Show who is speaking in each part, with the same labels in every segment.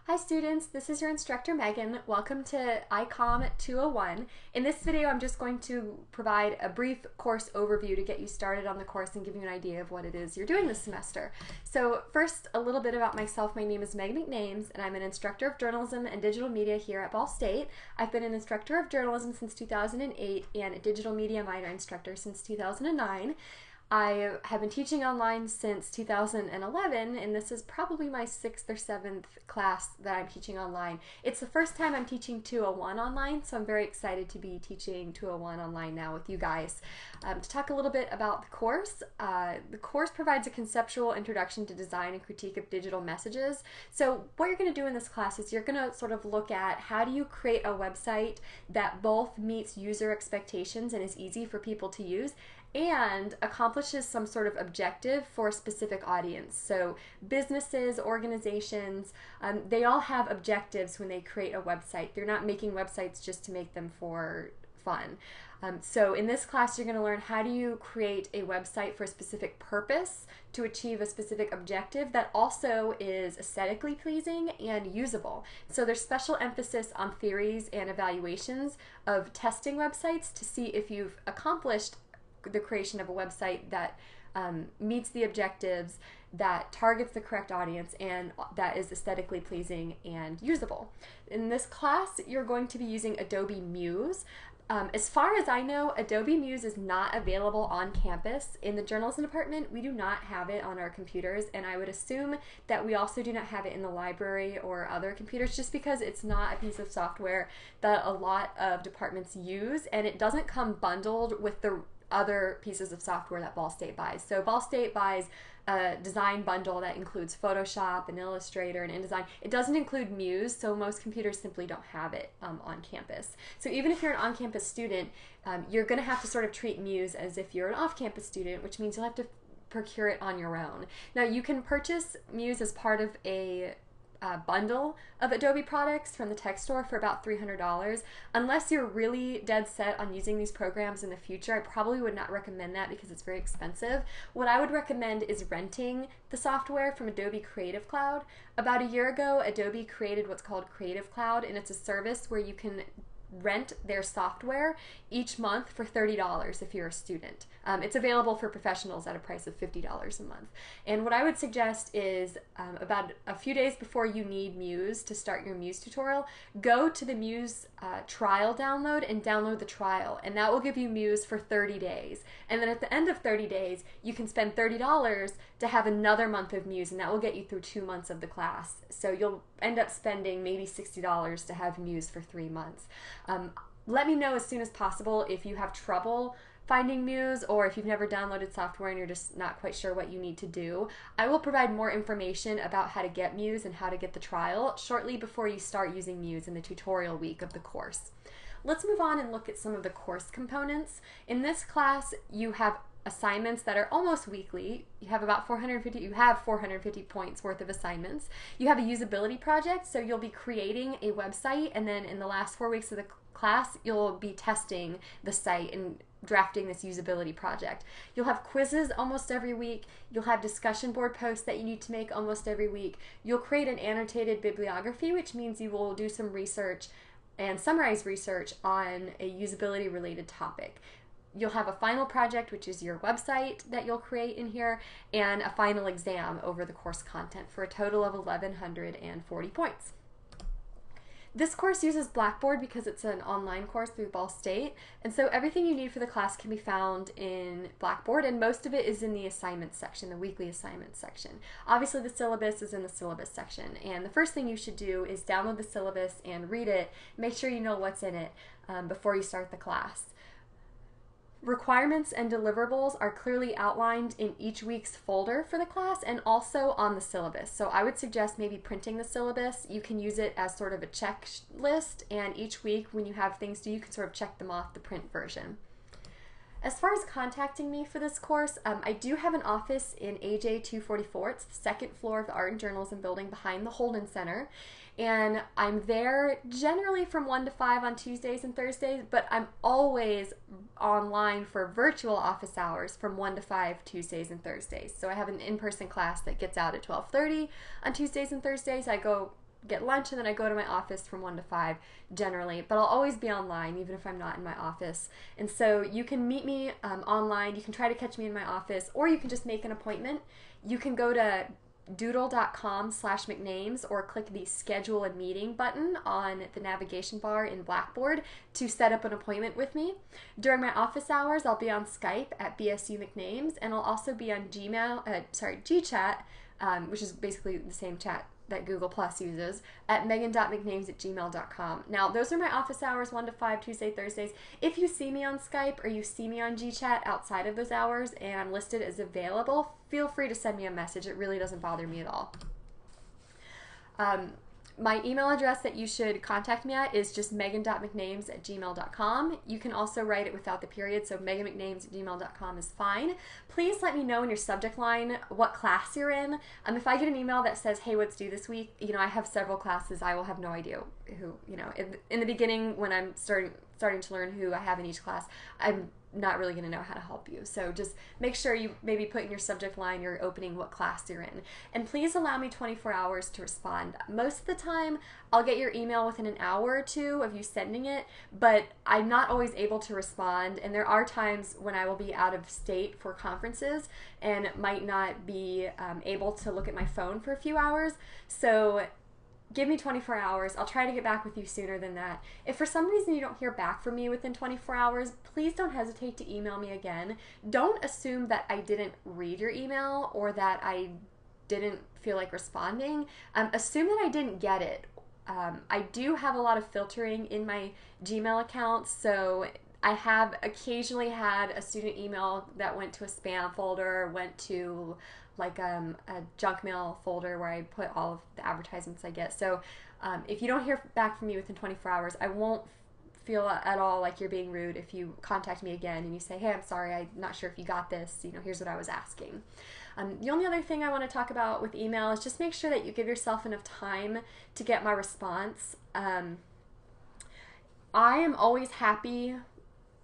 Speaker 1: Hi students, this is your instructor Megan. Welcome to iCOM201. In this video I'm just going to provide a brief course overview to get you started on the course and give you an idea of what it is you're doing this semester. So first, a little bit about myself. My name is Meg McNames and I'm an instructor of journalism and digital media here at Ball State. I've been an instructor of journalism since 2008 and a digital media minor instructor since 2009. I have been teaching online since 2011, and this is probably my 6th or 7th class that I'm teaching online. It's the first time I'm teaching 201 online, so I'm very excited to be teaching 201 online now with you guys. To talk a little bit about the course provides a conceptual introduction to design and critique of digital messages. So what you're going to do in this class is you're going to sort of look at how do you create a website that both meets user expectations and is easy for people to use, and accomplishes some sort of objective for a specific audience. So businesses, organizations, they all have objectives when they create a website. They're not making websites just to make them for fun. So in this class you're going to learn how do you create a website for a specific purpose to achieve a specific objective that also is aesthetically pleasing and usable. So there's special emphasis on theories and evaluations of testing websites to see if you've accomplished the creation of a website that meets the objectives, that targets the correct audience, and that is aesthetically pleasing and usable. In this class, you're going to be using Adobe Muse. As far as I know, Adobe Muse is not available on campus. In the journalism department, we do not have it on our computers, and I would assume that we also do not have it in the library or other computers just because it's not a piece of software that a lot of departments use, and it doesn't come bundled with the other pieces of software that Ball State buys. So Ball State buys a design bundle that includes Photoshop and Illustrator and InDesign. It doesn't include Muse, so most computers simply don't have it on campus. So even if you're an on-campus student, you're going to have to sort of treat Muse as if you're an off-campus student, which means you'll have to procure it on your own. Now you can purchase Muse as part of a bundle of Adobe products from the tech store for about $300. Unless you're really dead set on using these programs in the future, I probably would not recommend that because it's very expensive. What I would recommend is renting the software from Adobe Creative Cloud. About a year ago, Adobe created what's called Creative Cloud, and it's a service where you can rent their software each month for $30 if you're a student. It's available for professionals at a price of $50 a month. And what I would suggest is about a few days before you need Muse to start your Muse tutorial, go to the Muse trial download and download the trial, and that will give you Muse for 30 days. And then at the end of 30 days, you can spend $30 to have another month of Muse, and that will get you through 2 months of the class. So you'll end up spending maybe $60 to have Muse for 3 months. Let me know as soon as possible if you have trouble finding Muse or if you've never downloaded software and you're just not quite sure what you need to do. I will provide more information about how to get Muse and how to get the trial shortly before you start using Muse in the tutorial week of the course. Let's move on and look at some of the course components. In this class, you have assignments that are almost weekly. You have 450 points worth of assignments. You have a usability project, so you'll be creating a website, and then in the last 4 weeks of the class, you'll be testing the site and drafting this usability project. You'll have quizzes almost every week. You'll have discussion board posts that you need to make almost every week. You'll create an annotated bibliography, which means you will do some research and summarize research on a usability related topic. You'll have a final project, which is your website that you'll create in here, and a final exam over the course content for a total of 1,140 points. This course uses Blackboard because it's an online course through Ball State, and so everything you need for the class can be found in Blackboard, and most of it is in the assignments section, the weekly assignments section. Obviously the syllabus is in the syllabus section, and the first thing you should do is download the syllabus and read it. Make sure you know what's in it before you start the class. Requirements and deliverables are clearly outlined in each week's folder for the class and also on the syllabus. So I would suggest maybe printing the syllabus. You can use it as sort of a checklist, and each week when you have things due, you can sort of check them off the print version. As far as contacting me for this course, I do have an office in AJ 244. It's the second floor of the Art and Journalism building behind the Holden Center. And I'm there generally from 1 to 5 on Tuesdays and Thursdays, but I'm always online for virtual office hours from 1 to 5 Tuesdays and Thursdays. So I have an in-person class that gets out at 12:30 on Tuesdays and Thursdays. I go get lunch, and then I go to my office from 1 to 5 generally, but I'll always be online even if I'm not in my office. And so you can meet me online, you can try to catch me in my office, or you can just make an appointment. You can go to doodle.com/McNames or click the schedule a meeting button on the navigation bar in Blackboard to set up an appointment with me. During my office hours, I'll be on Skype at BSU McNames, and I'll also be on GChat, which is basically the same chat that Google Plus uses, at megan.mcnames@gmail.com. Now, those are my office hours, 1 to 5, Tuesday, Thursdays. If you see me on Skype or you see me on GChat outside of those hours and I'm listed as available, feel free to send me a message. It really doesn't bother me at all. My email address that you should contact me at is just megan.mcnames@gmail.com. You can also write it without the period, so meganmcnames@gmail.com is fine. Please let me know in your subject line what class you're in. If I get an email that says, hey, what's due this week, I have several classes. I will have no idea who, in the beginning when I'm starting to learn who I have in each class, I'm not really going to know how to help you. So just make sure you maybe put in your subject line your opening what class you're in. And please allow me 24 hours to respond. Most of the time, I'll get your email within an hour or two of you sending it, but I'm not always able to respond. And there are times when I will be out of state for conferences and might not be able to look at my phone for a few hours. So give me 24 hours. I'll try to get back with you sooner than that. If for some reason you don't hear back from me within 24 hours, please don't hesitate to email me again. Don't assume that I didn't read your email or that I didn't feel like responding. Assume that I didn't get it. I do have a lot of filtering in my Gmail account, so I have occasionally had a student email that went to a spam folder, went to like a junk mail folder where I put all of the advertisements I get. So if you don't hear back from me within 24 hours, I won't feel at all like you're being rude if you contact me again and you say, hey, I'm sorry, I'm not sure if you got this, here's what I was asking. The only other thing I want to talk about with email is just make sure that you give yourself enough time to get my response. I am always happy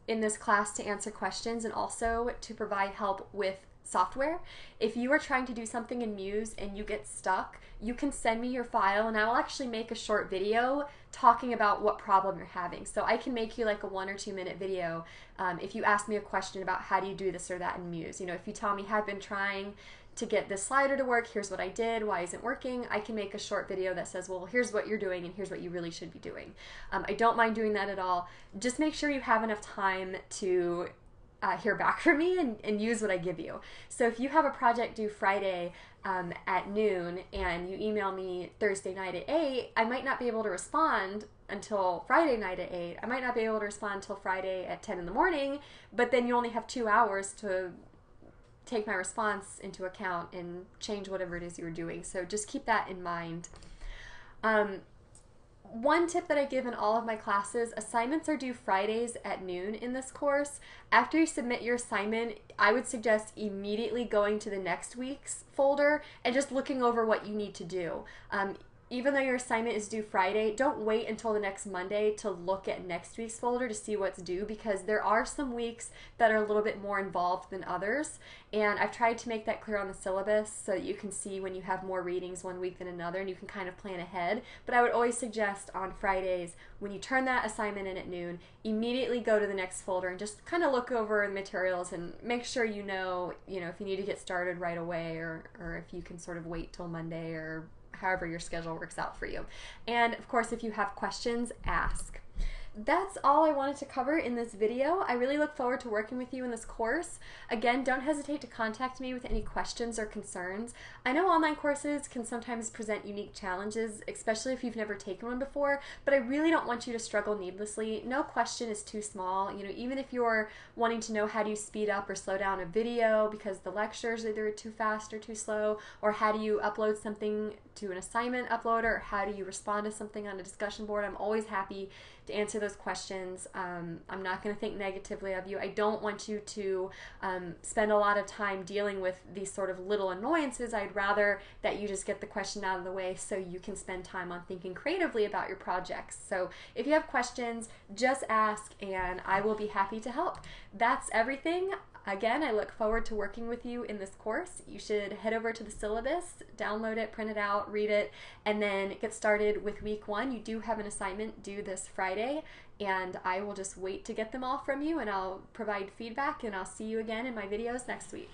Speaker 1: in this class to answer questions and also to provide help with software. If you are trying to do something in Muse and you get stuck, you can send me your file and I will actually make a short video talking about what problem you're having. So I can make you like a 1 or 2 minute video if you ask me a question about how do you do this or that in Muse. If you tell me, I've been trying to get this slider to work, here's what I did, why isn't it working, I can make a short video that says, well, here's what you're doing and here's what you really should be doing. I don't mind doing that at all. Just make sure you have enough time to hear back from me and use what I give you. So if you have a project due Friday at noon and you email me Thursday night at 8, I might not be able to respond until Friday night at 8. I might not be able to respond until Friday at 10 in the morning, but then you only have 2 hours to take my response into account and change whatever it is you were doing. So just keep that in mind. One tip that I give in all of my classes, assignments are due Fridays at noon in this course. After you submit your assignment, I would suggest immediately going to the next week's folder and just looking over what you need to do. Even though your assignment is due Friday, don't wait until the next Monday to look at next week's folder to see what's due, because there are some weeks that are a little bit more involved than others. And I've tried to make that clear on the syllabus so that you can see when you have more readings one week than another and you can kind of plan ahead. But I would always suggest on Fridays, when you turn that assignment in at noon, immediately go to the next folder and just kind of look over the materials and make sure you know if you need to get started right away or if you can sort of wait till Monday or however your schedule works out for you. And of course, if you have questions, ask. That's all I wanted to cover in this video. I really look forward to working with you in this course. Again, don't hesitate to contact me with any questions or concerns. I know online courses can sometimes present unique challenges, especially if you've never taken one before, but I really don't want you to struggle needlessly. No question is too small. Even if you're wanting to know how do you speed up or slow down a video because the lectures either too fast or too slow, or how do you upload something to an assignment uploader, or how do you respond to something on a discussion board, I'm always happy to answer those questions. I'm not going to think negatively of you. I don't want you to spend a lot of time dealing with these sort of little annoyances. I'd rather that you just get the question out of the way so you can spend time on thinking creatively about your projects. So if you have questions, just ask and I will be happy to help. That's everything. Again, I look forward to working with you in this course. You should head over to the syllabus, download it, print it out, read it, and then get started with week 1. You do have an assignment due this Friday, and I will just wait to get them all from you, and I'll provide feedback, and I'll see you again in my videos next week.